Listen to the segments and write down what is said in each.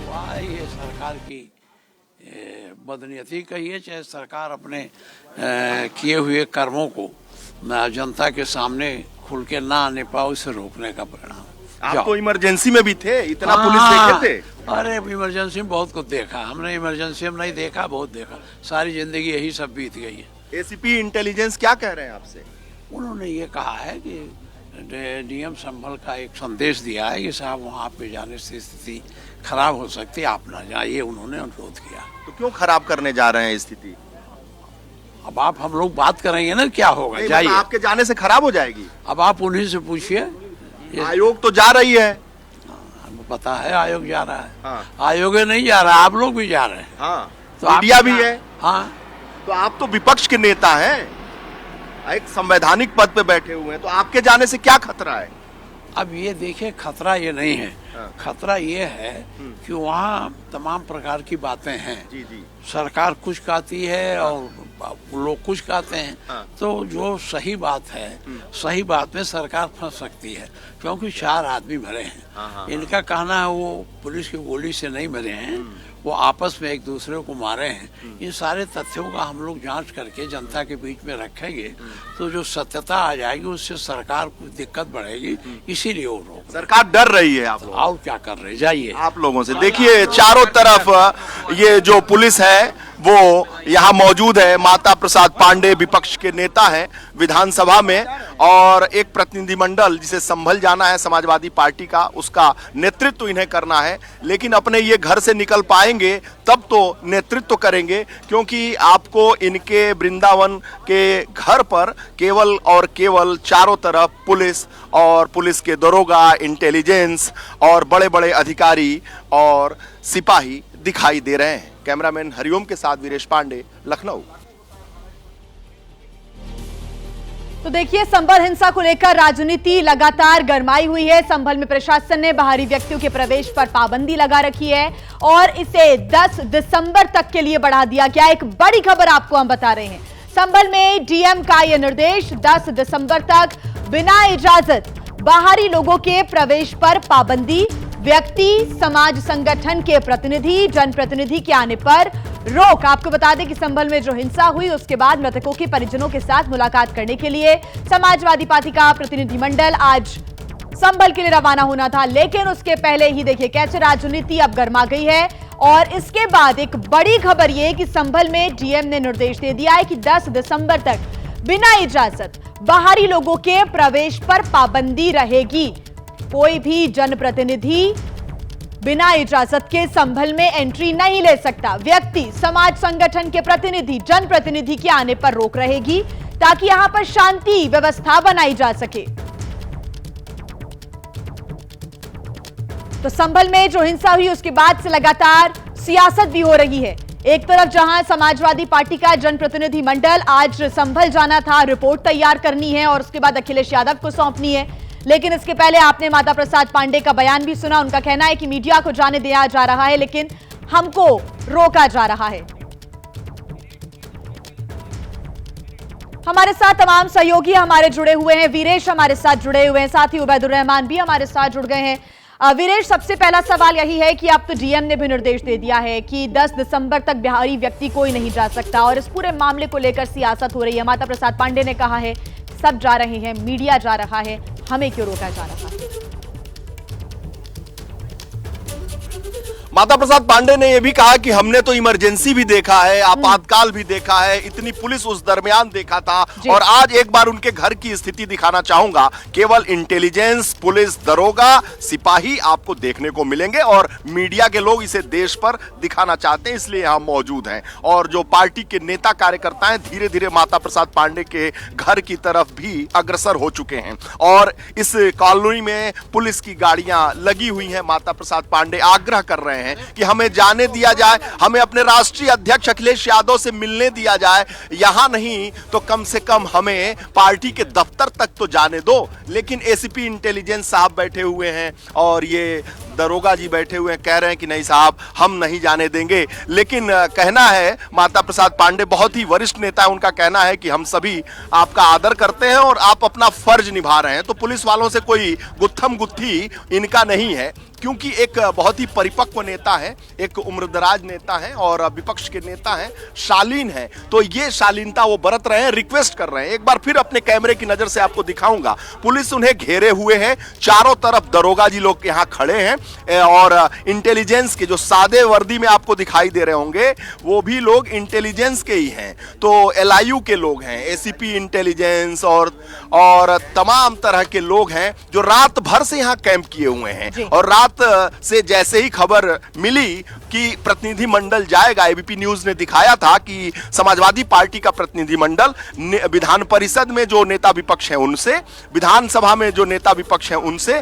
हुआ ये सरकार की बदनीयती कहिए, चाहे सरकार अपने किए हुए कर्मों को जनता के सामने खुल के ना आने पाओ, इसे रोकने का परिणाम। आप तो इमरजेंसी में भी थे, इतना पुलिस देखे थे? अरे इमरजेंसी में बहुत कुछ देखा हमने, इमरजेंसी में नहीं देखा, बहुत देखा, सारी जिंदगी यही सब बीत गई है। एसीपी इंटेलिजेंस क्या कह रहे हैं आपसे? उन्होंने ये कहा है कि डीएम संभल का एक संदेश दिया है कि साहब वहाँ पे जाने से स्थिति खराब हो सकती है, आप ना जाइए, उन्होंने अनुरोध किया। तो क्यों खराब करने जा रहे हैं स्थिति? अब आप हम लोग बात करेंगे ना क्या होगा, जाइए। आपके जाने से खराब हो जाएगी। अब आप उन्हीं से पूछिए। आयोग तो जा रही है। हमें पता है आयोग जा रहा है। हाँ। आयोग नहीं जा रहा, आप लोग भी जा रहे हैं। हाँ। तो मीडिया भी है। हाँ, तो आप तो विपक्ष के नेता हैं, एक संवैधानिक पद पे बैठे हुए हैं, तो आपके जाने से क्या खतरा है? अब ये देखिए, खतरा ये नहीं है। हाँ। खतरा ये है कि वहाँ तमाम प्रकार की बातें हैं। जी जी। सरकार कुछ कहती है और लोग कुछ कहते हैं। हाँ। तो जो सही बात है, सही बात में सरकार फंस सकती है, क्योंकि 4 आदमी मरे हैं। हाँ। इनका कहना है वो पुलिस की गोली से नहीं मरे हैं, वो आपस में एक दूसरे को मारे हैं। इन सारे तथ्यों का हम लोग जांच करके जनता के बीच में रखेंगे, तो जो सत्यता आ जाएगी उससे सरकार को दिक्कत बढ़ेगी, इसीलिए वो रोक। सरकार डर रही है आप लोग। और क्या कर रहे, जाइए आप लोगों से। देखिए चारों तरफ ये जो पुलिस है वो यहाँ मौजूद है। माता प्रसाद पांडे विपक्ष के नेता हैं विधानसभा में, और एक प्रतिनिधिमंडल जिसे संभल जाना है समाजवादी पार्टी का, उसका नेतृत्व इन्हें करना है। लेकिन अपने ये घर से निकल पाएंगे तब तो नेतृत्व करेंगे, क्योंकि आपको इनके वृंदावन के घर पर केवल और केवल चारों तरफ पुलिस और पुलिस के दरोगा, इंटेलिजेंस और बड़े बड़े अधिकारी और सिपाही दिखाई दे रहे हैं। कैमरामैन हरिओम के साथ वीरेश पांडे, लखनऊ। तो देखिए, संभल हिंसा को लेकर राजनीति लगातार गरमाई हुई है। संभल में प्रशासन ने बाहरी व्यक्तियों के प्रवेश पर पाबंदी लगा रखी है और इसे 10 दिसंबर तक के लिए बढ़ा दिया गया। एक बड़ी खबर आपको हम बता रहे हैं। संभल में डीएम का यह निर्देश, 10 दिसंबर तक बिना इजाजत बाहरी लोगों के प्रवेश पर पाबंदी, व्यक्ति, समाज संगठन के प्रतिनिधि, जनप्रतिनिधि के आने पर रोक। आपको बता दें कि संभल में जो हिंसा हुई उसके बाद मृतकों के परिजनों के साथ मुलाकात करने के लिए समाजवादी पार्टी का प्रतिनिधिमंडल आज संभल के लिए रवाना होना था, लेकिन उसके पहले ही देखिए कैसे राजनीति अब गर्मा गई है। और इसके बाद एक बड़ी खबर यह कि संभल में डीएम ने निर्देश दे दिया है कि 10 दिसंबर तक बिना इजाजत बाहरी लोगों के प्रवेश पर पाबंदी रहेगी। कोई भी जनप्रतिनिधि बिना इजाजत के संभल में एंट्री नहीं ले सकता। व्यक्ति, समाज संगठन के प्रतिनिधि, जनप्रतिनिधि के आने पर रोक रहेगी, ताकि यहां पर शांति व्यवस्था बनाई जा सके। तो संभल में जो हिंसा हुई उसके बाद से लगातार सियासत भी हो रही है। एक तरफ जहां समाजवादी पार्टी का जनप्रतिनिधि मंडल आज संभल जाना था, रिपोर्ट तैयार करनी है और उसके बाद अखिलेश यादव को सौंपनी है, लेकिन इसके पहले आपने माता प्रसाद पांडे का बयान भी सुना। उनका कहना है कि मीडिया को जाने दिया जा रहा है, लेकिन हमको रोका जा रहा है। हमारे साथ तमाम सहयोगी हमारे जुड़े हुए हैं। वीरेश हमारे साथ जुड़े हुए हैं, साथ ही उबैदुर रहमान भी हमारे साथ जुड़ गए हैं। वीरेश, सबसे पहला सवाल यही है कि अब तो डीएम ने भी निर्देश दे दिया है कि 10 दिसंबर तक बाहरी व्यक्ति कोई नहीं जा सकता, और इस पूरे मामले को लेकर सियासत हो रही है। माता प्रसाद पांडे ने कहा है सब जा रहे हैं, मीडिया जा रहा है, हमें क्यों रोका जा रहा है? माता प्रसाद पांडे ने यह भी कहा कि हमने तो इमरजेंसी भी देखा है, आपातकाल भी देखा है, इतनी पुलिस उस दरमियान देखा था, और आज एक बार उनके घर की स्थिति दिखाना चाहूंगा। केवल इंटेलिजेंस, पुलिस, दरोगा, सिपाही आपको देखने को मिलेंगे, और मीडिया के लोग इसे देश पर दिखाना चाहते हैं, इसलिए यहां मौजूद हैं। और जो पार्टी के नेता कार्यकर्ता हैं धीरे धीरे माता प्रसाद पांडे के घर की तरफ भी अग्रसर हो चुके हैं, और इस कॉलोनी में पुलिस की गाड़ियां लगी हुई हैं। माता प्रसाद पांडे आग्रह कर रहे हैं कि हमें जाने दिया जाए, हमें अपने राष्ट्रीय अध्यक्ष अखिलेश यादव से मिलने दिया जाए, यहां नहीं तो कम से कम हमें पार्टी के दफ्तर तक तो जाने दो। लेकिन एसीपी इंटेलिजेंस साहब बैठे हुए हैं और ये दरोगा जी बैठे हुए हैं, कह रहे हैं कि नहीं साहब हम नहीं जाने देंगे। लेकिन कहना है, माता प्रसाद पांडे बहुत ही वरिष्ठ नेता है, उनका कहना है कि हम सभी आपका आदर करते हैं और आप अपना फर्ज निभा रहे हैं। तो पुलिस वालों से कोई गुत्थम गुत्थी इनका नहीं है, क्योंकि एक बहुत ही परिपक्व नेता है, एक उम्रदराज नेता है और विपक्ष के नेता हैं, शालीन है। तो ये शालीनता वो बरत रहे हैं, रिक्वेस्ट कर रहे हैं। एक बार फिर अपने कैमरे की नजर से आपको दिखाऊंगा, पुलिस उन्हें घेरे हुए है, चारों तरफ दरोगा जी लोग यहाँ खड़े हैं और इंटेलिजेंस के जो सादे वर्दी में आपको दिखाई दे रहे होंगे वो भी लोग इंटेलिजेंस के ही हैं। तो LIU के लोग हैं, ACP इंटेलिजेंस और तमाम तरह के लोग हैं जो रात भर से यहाँ कैंप किए हुए हैं। और रात से जैसे ही खबर मिली कि प्रतिनिधि मंडल जाएगा, ABP न्यूज ने दिखाया था कि समाजवादी पार्टी का प्रतिनिधि मंडल विधान परिषद में जो नेता विपक्ष हैं उनसे, विधानसभा में जो नेता विपक्ष हैं उनसे,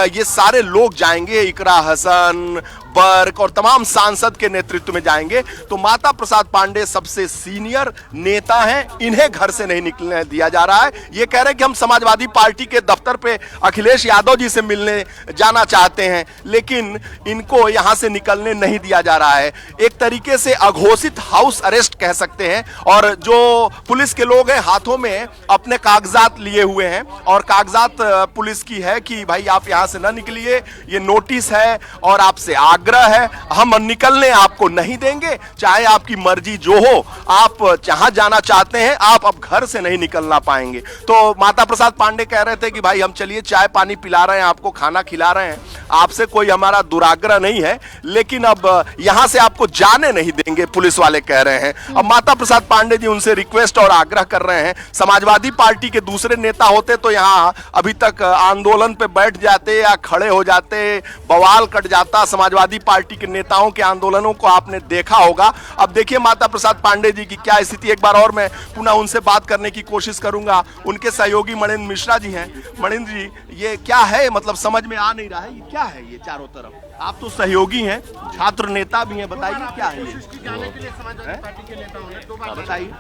ये सारे लोग जाएंगे, इकरा हसन, बर्क और तमाम सांसद के नेतृत्व में जाएंगे। तो माता प्रसाद पांडे सबसे सीनियर नेता हैं, इन्हें घर से नहीं निकलने दिया जा रहा है। ये कह रहे हैं कि हम समाजवादी पार्टी के दफ्तर पे अखिलेश यादव जी से मिलने जाना चाहते हैं, लेकिन इनको यहां से निकलने नहीं दिया जा रहा है। एक तरीके से अघोषित हाउस अरेस्ट कह सकते हैं। और जो पुलिस के लोग हैं हाथों में अपने कागजात लिए हुए हैं और कागजात पुलिस की है कि भाई आप यहां से ना निकलिए, ये नोटिस है और आपसे आग्रह है, हम निकलने आपको नहीं देंगे, चाहे आपकी मर्जी जो हो, आप जहां जाना चाहते हैं आप अब घर से नहीं निकलना पाएंगे। तो माता प्रसाद पांडे कह रहे थे कि भाई हम चलिए चाय पानी पिला रहे हैं, आपको खाना खिला रहे हैं, आपसे कोई हमारा दुराग्रह नहीं है, लेकिन अब यहां से आपको जाने नहीं देंगे, पुलिस वाले कह रहे हैं। अब माता प्रसाद पांडे जी उनसे रिक्वेस्ट और आग्रह कर रहे हैं। समाजवादी पार्टी के दूसरे नेता होते तो यहां अभी तक आंदोलन पे बैठ जाते या खड़े हो जाते, बवाल कट जाता। समाजवादी पार्टी के नेताओं के आंदोलनों को आपने देखा होगा। अब देखिए माता प्रसाद पांडे जी की क्या स्थिति। एक बार और मैं पुनः उनसे बात करने की कोशिश करूंगा। उनके सहयोगी मणिन्द्र मिश्रा जी हैं। मणिन्द्र जी, ये क्या है, मतलब समझ में आ नहीं रहा है, ये क्या है ये चारों तरफ? आप तो सहयोगी हैं, छात्र नेता भी हैं, बताइए क्या है ये? जाने के लिए समाजवादी पार्टी के नेताओं ने 2 बार बताइए।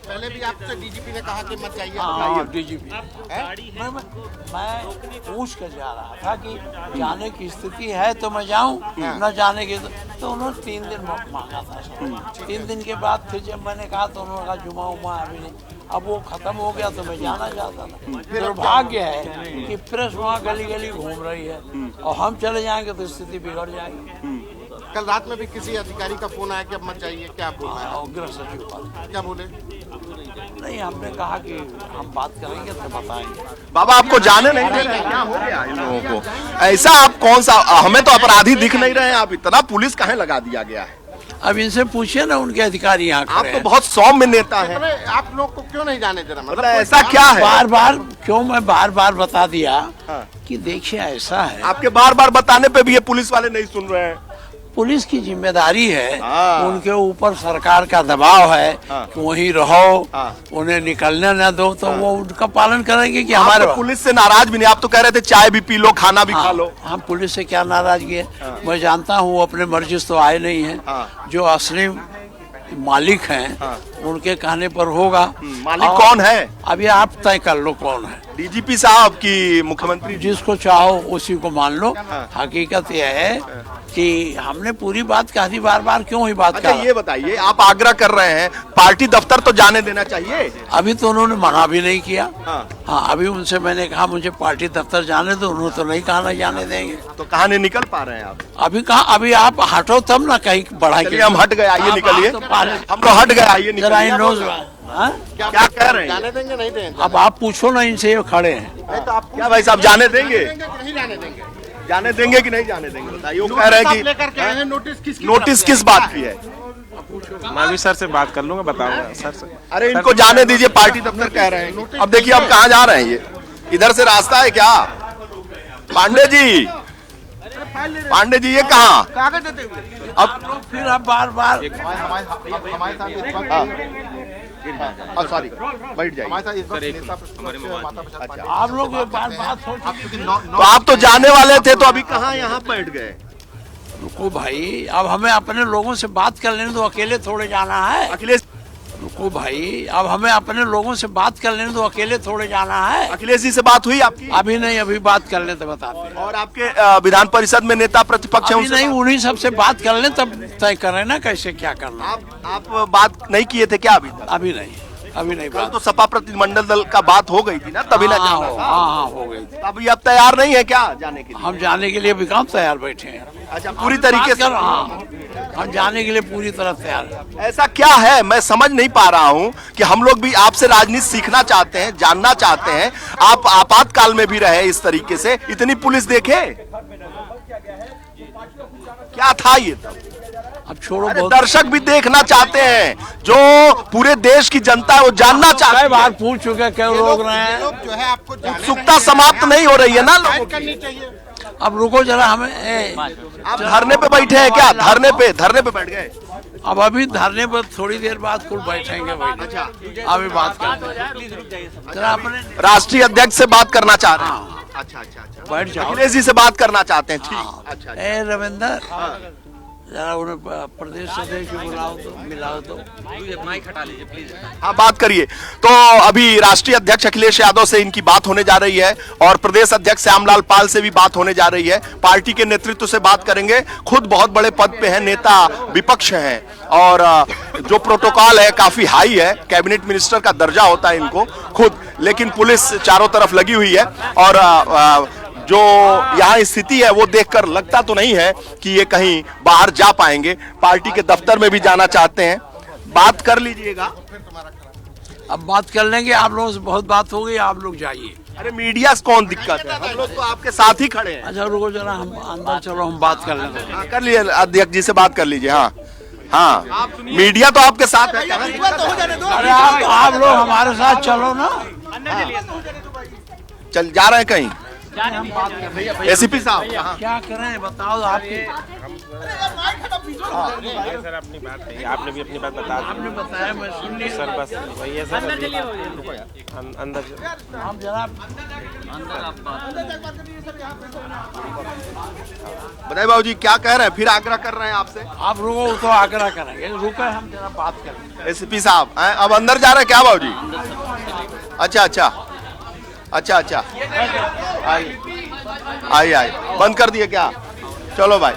पहले भी आपसे DGP ने कहा कि मत जाइए। हाँ, DGP मैं पूछ कर जा रहा था कि जाने की स्थिति है तो मैं जाऊं, न जाने की तो उन्होंने 3 दिन मांगा था। 3 दिन के बाद फिर जब मैंने कहा तो उन्होंने कहा जुमा उमा अभी नहीं, अब वो खत्म हो गया तो मैं जाना चाहता था। दुर्भाग्य है कि प्रेस वहाँ गली गली घूम रही है और हम चले जाएंगे तो स्थिति बिगड़ जाएगी। कल रात में भी किसी अधिकारी का फोन आया कि अब मत जाइए, क्या बोला है? गृह सचिव क्या बोले? नहीं, हमने कहा कि हम बात करेंगे तो बताएंगे। बाबा आपको जाने नहीं दे रहे, क्या हो गया इन लोगों को? ऐसा आप कौन सा, हमें तो अपराधी दिख नहीं रहे हैं, आप इतना पुलिस काहे लगा दिया गया है? अब इनसे पूछिए ना, उनके अधिकारी यहाँ आप तो बहुत सौम्य नेता हैं। आप लोग को क्यों नहीं जाने दे रहा? मतलब ऐसा क्या है? बार बार क्यों मैं बार बार बता दिया कि देखिए ऐसा है। आपके बार बार बताने पे भी ये पुलिस वाले नहीं सुन रहे हैं। पुलिस की जिम्मेदारी है, उनके ऊपर सरकार का दबाव है कि वहीं रहो, उन्हें निकलने न दो, तो वो उनका पालन करेंगे कि हमारे तो पुलिस से नाराज भी नहीं, आप तो कह रहे थे चाय भी पी लो, खाना भी खा लो। हम पुलिस से क्या नाराजगी है? मैं जानता हूँ वो अपने मर्जी से तो आए नहीं है। जो असली मालिक हैं उनके कहने पर होगा। मालिक कौन है? अभी आप तय कर लो कौन है। DGP साहब की मुख्यमंत्री? जिसको चाहो उसी को मान लो। हकीकत यह है कि हमने पूरी बात कह दी, बार बार क्यों ही बात अच्छा कर। ये बताइए, आप आग्रह कर रहे हैं पार्टी दफ्तर तो जाने देना चाहिए। अभी तो उन्होंने मना भी नहीं किया। हाँ, अभी उनसे मैंने कहा मुझे पार्टी दफ्तर जाने दो, उन्होंने तो नहीं कहा नहीं जाने देंगे। तो कहाँ नहीं निकल पा रहे हैं आप? अभी कहा, अभी आप हटो तब ना कहीं बढ़ाएंगे। हम हट गए, आइए निकलिए। हम तो हट गए, आइए निकलिए। क्या कह रहे हैं? जाने देंगे नहीं देंगे? अब आप पूछो ना इनसे, ये खड़े हैं। तो आप क्या भाई साहब जाने देंगे? नहीं जाने देंगे? जाने देंगे कि नहीं जाने देंगे बताइए। वो कह रहे हैं लेकर के आए हैं, कि नोटिस किस बात की है? मैं भी सर से बात कर लूंगा, बताऊंगा सर से। अरे इनको जाने दीजिए, पार्टी दफ्तर कह रहे हैं। अब देखिए अब कहाँ जा रहे हैं, ये इधर से रास्ता है क्या? पांडे जी, पांडे जी ये कहाँ? कागज देते हुए अब फिर आप बार बार हमारे साथ इस वक्त सॉरी बैठ जाइए। हमारे साथ इस वक्त नेता प्रतिपक्ष माता प्रसाद पांडे। आप लोग एक बार बात हो चुकी। तो आप तो जाने वाले थे, तो अभी कहाँ यहाँ बैठ गए? रुको भाई, अब हमें अपने लोगों से बात कर लेने दो, अकेले थोड़े जाना है। अखिलेश वो भाई अब हमें अपने लोगों से बात कर लेने तो, अकेले थोड़े जाना है। अखिलेश जी से बात हुई आपकी? अभी नहीं, अभी बात कर ले तो बताते हैं। और आपके विधान परिषद में नेता प्रतिपक्ष हैं, अभी नहीं, उन्हीं सबसे बात कर ले तब तय करें ना कैसे क्या करना। आप बात नहीं किए थे क्या अभी तक? अभी नहीं कल बात। तो सपा प्रतिनिधिमंडल दल का बात हो गई थी ना, तभी ना जाना था। हाँ हो गई। अभी आप तैयार नहीं है क्या जाने के लिए? हम जाने के लिए भी काम तैयार बैठे हैं। अच्छा, पूरी तरीके से? हाँ, हम जाने के लिए पूरी तरह तैयार हैं। ऐसा क्या है, मैं समझ नहीं पा रहा हूं कि हम लोग भी आपसे राजनीति सीखना चाहते हैं, जानना चाहते हैं। आप आपातकाल में भी रहे इस तरीके से, इतनी पुलिस देखे, क्या था ये तब? अब छोड़ो, अरे बहुत दर्शक भी देखना चाहते हैं, जो पूरे देश की जनता है वो जानना चाहते कई हैं। बार पूछ चुके, क्यों रोक रहे हैं। लोग जो है आपको जाने उत्सुकता नहीं समाप्त नहीं हो रही है ना लोगों गाइड की। करनी चाहिए। अब रुको जरा, हमें आप धरने पे बैठे हैं क्या? धरने पे बैठ गए? अब अभी धरने पर थोड़ी देर बाद कुल बैठेंगे भाई। अच्छा, अभी बात करते हैं। जरा अपने राष्ट्रीय अध्यक्ष से बात करना चाह रहे हैं? अच्छा, बैठ जाओ। अखिलेश जी से बात करना चाहते हैं, ठीक। हाँ। अच्छा, ए रविंदर, जरा उन्हें प्रदेश अध्यक्ष को बुलाओ तो, मिलाओ तो। हाँ, बात करिए। तो अभी राष्ट्रीय अध्यक्ष अखिलेश यादव से इनकी बात होने जा रही है और प्रदेश अध्यक्ष श्यामलाल पाल से भी बात होने जा रही है। पार्टी के नेतृत्व से बात करेंगे। खुद बहुत बड़े पद पे हैं, नेता विपक्ष हैं और जो प्रोटोकॉल है काफी हाई है, कैबिनेट मिनिस्टर का दर्जा होता है इनको खुद, लेकिन पुलिस चारों तरफ लगी हुई है और जो यहाँ स्थिति है वो देखकर लगता तो नहीं है कि ये कहीं बाहर जा पाएंगे। पार्टी के दफ्तर में भी जाना चाहते हैं, बात कर लीजिएगा। अब बात कर लेंगे, आप लोगों से बहुत बात हो गई, आप लोग जाइए। अरे मीडिया से कौन दिक्कत है, हम लोग तो आपके साथ ही खड़े हैं। अच्छा रुको जरा, हम अंदर चलो, हम बात कर लेते हैं। हाँ, कर लिए, अध्यक्ष जी से बात कर लीजिए। हाँ हाँ, मीडिया तो आपके साथ है। अरे आप लोग हमारे साथ चलो ना। चल जा रहे हैं कहीं? एसीपी साहब, क्या करें बताओ आपके। सर अपनी बात कही, आपने भी अपनी बात बता दी। आपने बताया, मैं सुन ली। सर बस वही है सर, अंदर हम जरा बताइए बाबूजी क्या कह रहे हैं, फिर आग्रह कर रहे हैं आपसे? आप रुको तो आग्रह करेंगे, रुके हम जरा बात करेंगे। एसीपी साहब अब अंदर जा रहे हैं क्या बाबूजी? अच्छा, आई बंद कर दिए क्या? चलो भाई।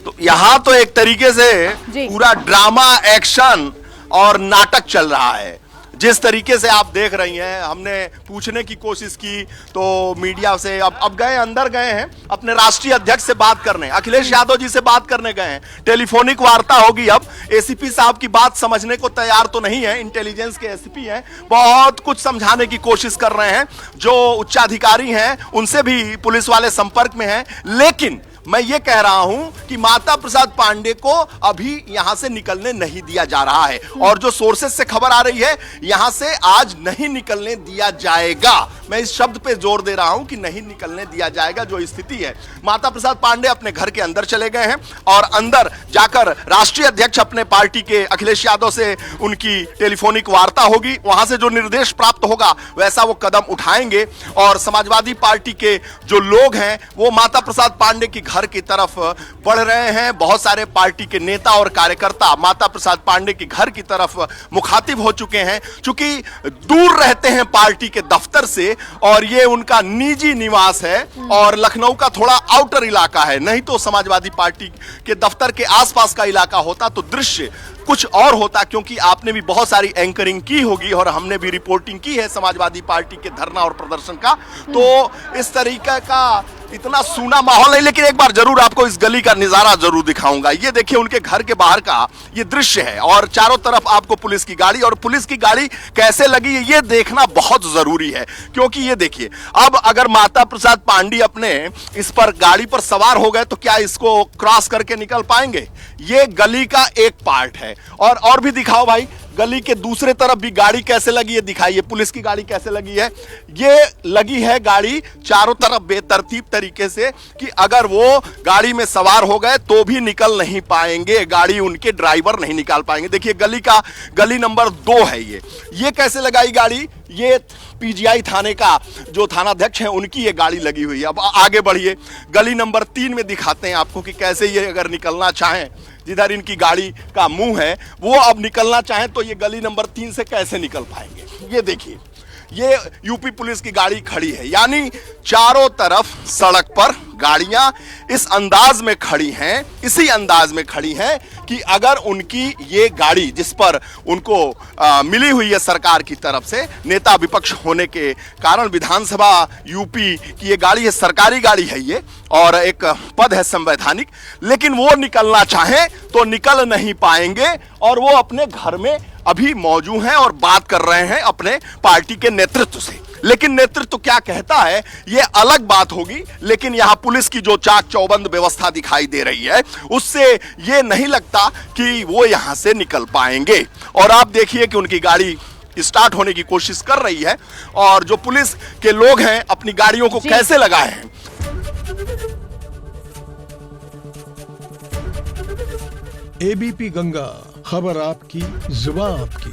तो यहाँ तो एक तरीके से पूरा ड्रामा, एक्शन और नाटक चल रहा है। जिस तरीके से आप देख रही हैं, हमने पूछने की कोशिश की तो मीडिया से अब गए, अंदर गए हैं, अपने राष्ट्रीय अध्यक्ष से बात करने, अखिलेश यादव जी से बात करने गए हैं। टेलीफोनिक वार्ता होगी। अब एसीपी साहब की बात समझने को तैयार तो नहीं है, इंटेलिजेंस के एसीपी हैं, बहुत कुछ समझाने की कोशिश कर रहे हैं। जो उच्चाधिकारी हैं उनसे भी पुलिस वाले संपर्क में हैं, लेकिन मैं ये कह रहा हूं कि माता प्रसाद पांडे को अभी यहां से निकलने नहीं दिया जा रहा है और जो सोर्सेस से खबर आ रही है यहां से आज नहीं निकलने दिया जाएगा। मैं इस शब्द पे जोर दे रहा हूं कि नहीं निकलने दिया जाएगा। जो स्थिति है, माता प्रसाद पांडे अपने घर के अंदर चले गए हैं और अंदर जाकर राष्ट्रीय अध्यक्ष अपने पार्टी के अखिलेश यादव से उनकी टेलीफोनिक वार्ता होगी। वहां से जो निर्देश प्राप्त होगा वैसा वो कदम उठाएंगे और समाजवादी पार्टी के जो लोग हैं वो माता प्रसाद पांडे की घर की तरफ बढ़ रहे हैं। बहुत सारे पार्टी के नेता और कार्यकर्ता माता प्रसाद पांडे की घर की तरफ मुखातिब हो चुके हैं। चूंकि दूर रहते हैं पार्टी के दफ्तर से और ये उनका निजी निवास है और लखनऊ का थोड़ा आउटर इलाका है, नहीं तो समाजवादी पार्टी के दफ्तर के आसपास का इलाका होता तो दृश्य कुछ और होता। क्योंकि आपने भी बहुत सारी एंकरिंग की होगी और हमने भी रिपोर्टिंग की है समाजवादी पार्टी के धरना और प्रदर्शन का, तो इस तरीके का इतना सूना माहौल नहीं। लेकिन एक बार जरूर आपको इस गली का नजारा जरूर दिखाऊंगा। ये देखिए उनके घर के बाहर का ये दृश्य है और चारों तरफ आपको पुलिस की गाड़ी, और पुलिस की गाड़ी कैसे लगी है ये देखना बहुत जरूरी है। क्योंकि ये देखिए, अब अगर माता प्रसाद पांडे अपने इस पर गाड़ी पर सवार हो गए तो क्या इसको क्रॉस करके निकल पाएंगे? ये गली का एक पार्ट है। और भी दिखाओ भाई, गली के दूसरे तरफ भी गाड़ी कैसे लगी है दिखाइए। पुलिस की गाड़ी कैसे लगी है? ये लगी है गाड़ी चारों तरफ बेतरतीब तरीके से कि अगर वो गाड़ी में सवार हो गए तो भी निकल नहीं पाएंगे, गाड़ी उनके ड्राइवर नहीं निकाल पाएंगे। देखिए गली नंबर 2 है ये कैसे लगाई गाड़ी? ये पीजीआई थाने का जो थानाध्यक्ष है उनकी ये गाड़ी लगी हुई है। अब आगे बढ़िए, गली नंबर 3 में दिखाते हैं आपको कि कैसे ये अगर निकलना चाहें, जिधर इनकी गाड़ी का मुंह है वो अब निकलना चाहें तो ये गली नंबर 3 से कैसे निकल पाएंगे। ये देखिए, ये यूपी पुलिस की गाड़ी खड़ी है, यानी चारों तरफ सड़क पर गाड़ियां इस अंदाज में खड़ी हैं, इसी अंदाज में खड़ी हैं कि अगर उनकी ये गाड़ी जिस पर उनको मिली हुई है सरकार की तरफ से, नेता विपक्ष होने के कारण विधानसभा यूपी की ये गाड़ी है, सरकारी गाड़ी है ये, और एक पद है संवैधानिक, लेकिन वो निकलना चाहें तो निकल नहीं पाएंगे और वो अपने घर में अभी मौजूद हैं और बात कर रहे हैं अपने पार्टी के नेतृत्व से। लेकिन नेतृत्व क्या कहता है ये अलग बात होगी, लेकिन यहां पुलिस की जो चाक चौबंद व्यवस्था दिखाई दे रही है उससे ये नहीं लगता कि वो यहां से निकल पाएंगे। और आप देखिए कि उनकी गाड़ी स्टार्ट होने की कोशिश कर रही है और जो पुलिस के लोग हैं अपनी गाड़ियों को कैसे लगाए हैं। एबीपी गंगा, खबर आपकी, जुबान आपकी।